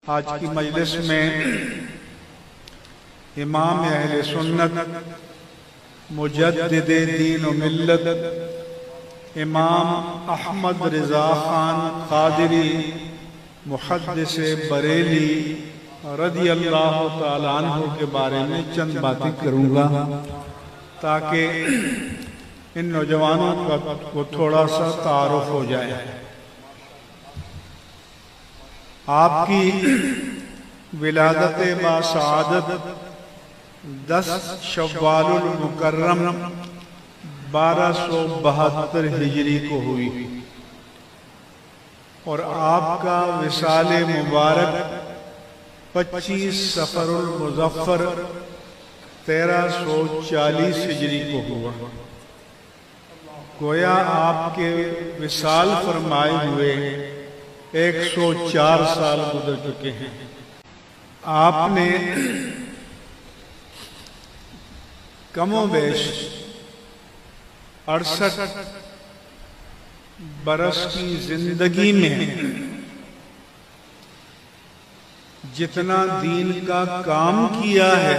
आज की मजलिस में इमाम अहले सुन्नत मुजद्दिदे दीन व मिल्लत इमाम अहमद रज़ा खान क़ादिरी मुहद्दिस बरेली रज़ी अल्लाह तआला अन्हु के बारे में चंद बातें करूँगा ताकि इन नौजवानों को थोड़ा सा तारुफ हो जाए। आपकी विलादत बासआदत 10 शव्वालुल मुकर्रम 1272 हिजरी को हुई और आपका विसाल मुबारक 25 सफरुल मुज़फ्फर 1340 हिजरी को हुआ। गोया आपके विसाल फरमाए हुए 104 साल गुजर चुके हैं। आपने कमोबेश 68 बरस की जिंदगी में जितना दीन का काम किया है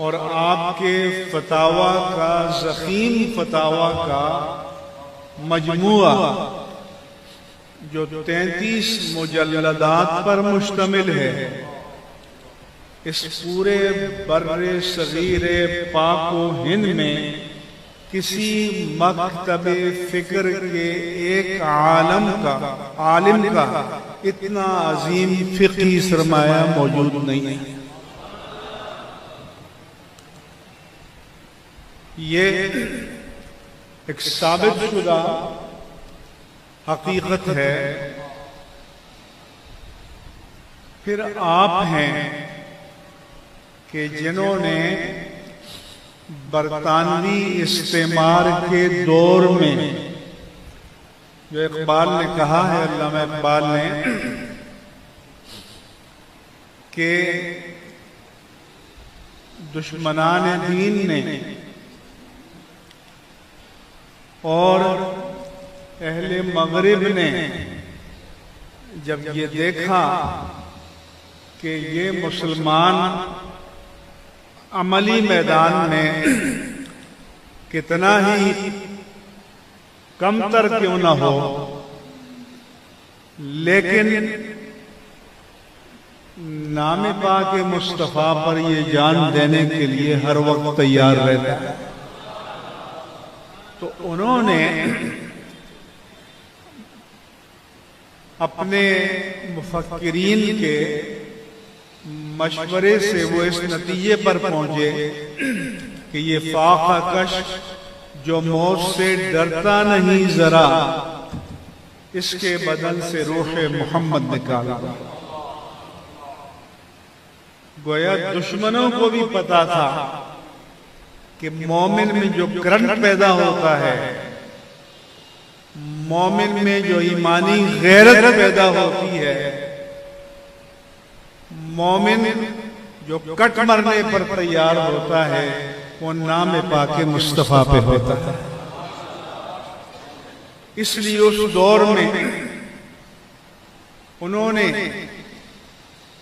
और आपके फतावा का ज़ख़ीम फतावा का मजमुआ जो 33 मुजल्लदात पर मुश्तमिल है, इस पूरे बर्रे सगीरे पाको हिंद में किसी मकतबे फिक्र के एक आलिम का इतना अजीम फिक़ही सरमाया मौजूद नहीं है। ये एक साबित शुदा हकीकत है। फिर आप हैं कि जिन्होंने बरतानवी इस्तेमार के दौर में, जो इकबाल ने कहा है, अल्लामा इकबाल ने, कि दुश्मनान दीन ने और अहले मगरिब ने जब ये देखा कि ये मुसलमान अमली मैदान में कितना ही कमतर क्यों ना हो, लेकिन नाम पाक मुस्तफ़ा पर ये जान देने के लिए हर वक्त तैयार रहता है, तो उन्होंने अपने मुफक्किरीन के मशवरे से वो इस नतीजे पर पहुंचे कि ये फाका कश जो मौत से डरता नहीं जरा, इसके बदन से रूह मोहम्मद निकाला। गोया दुश्मनों को भी पता था कि मोमिन में जो करंट पैदा होता है, मोमिन में जो ईमानी गैरत पैदा होती है, मोमिन जो कट मरने पर तैयार होता है, वो नाम पाके मुस्तफ़ा पे होता है। इसलिए उस दौर में उन्होंने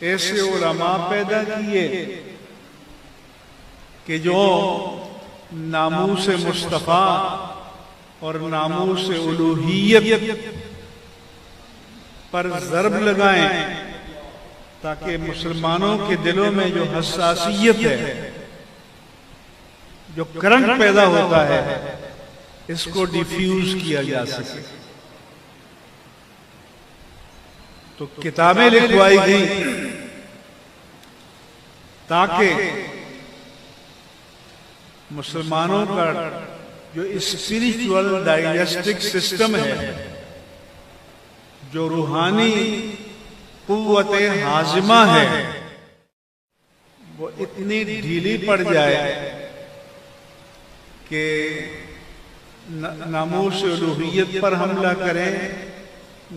ऐसे उलमा पैदा किए कि जो नामूस मुस्तफ़ा और नामूस उलूहियत पर ज़र्ब लगाएं, ताकि मुसलमानों के दिलों में जो हसासियत है, जो करंट पैदा होता है, इसको डिफ्यूज किया जा सके। तो किताबें लिखवाई गई ताकि मुसलमानों का जो स्पिरिचुअल डायनेस्टिक सिस्टम है, जो रूहानी कुव्वत हाजिमा है, वो इतनी ढीली पड़ जाए कि नामूस उलूहियत पर हमला करें,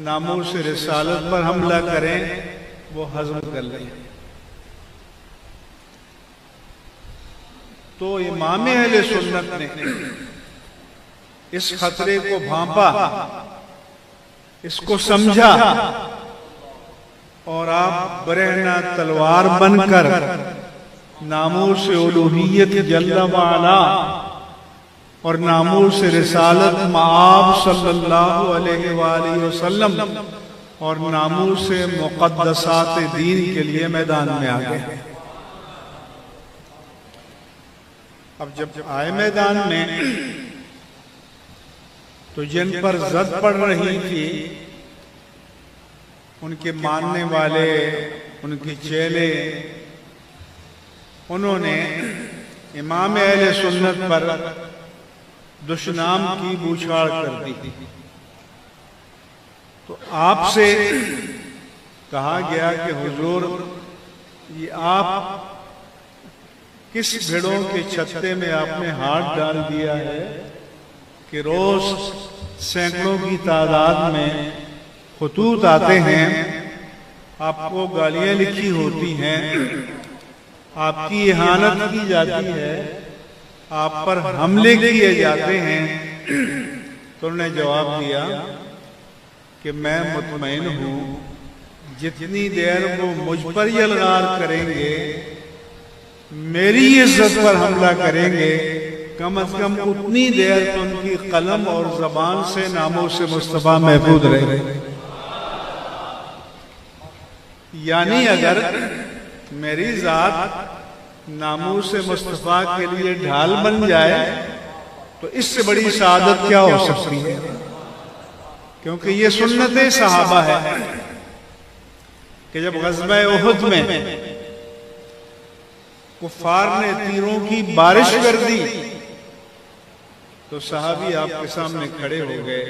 नामूस रिसालत पर हमला करें, वो हजम कर लें। तो इमाम अहले सुन्नत ने इस खतरे को भांपा, इसको समझा और आप बरहना तलवार बनकर नामूस उलूहियत जल्ल वाला और नामूस रिसालत माब सल्लल्लाहु अलैहि वसल्लम और नामूस मुक़द्दसात दीन के लिए मैदान में आ गए। अब जब आए मैदान में तो जिन पर जद पड़ रही थी, उनके मानने वाले, उनके चेले, उन्होंने इमाम अहले सुन्नत पर दुश्मनाम की बूछाड़ कर दी। तो आपसे कहा गया कि हुजूर, ये आप किस भेड़ों के छत्ते में आपने हाथ डाल दिया है कि रोज सैकड़ों की तादाद में खुतूत आते हैं, आपको गालियां लिखी होती हैं, आपकी इहानत की जाती है, आप पर हमले किए जाते हैं। तो उन्होंने जवाब दिया कि मैं मुतमईन हूं, जितनी देर वो मुझ पर यलगार करेंगे, मेरी इज्जत पर हमला करेंगे, कम अज कम उतनी देर तो उनकी कलम और जबान से नामों से मुस्तफा महफूज रहे। यानी अगर मेरी जात नामों से मुस्तफा के लिए ढाल बन जाए तो इससे बड़ी शहादत क्या हो सकती है। क्योंकि ये सुन्नत सहाबा है कि जब ग़ज़वा उहुद में कुफार ने तीरों की बारिश कर दी तो सहाबी आपके सामने खड़े हो गए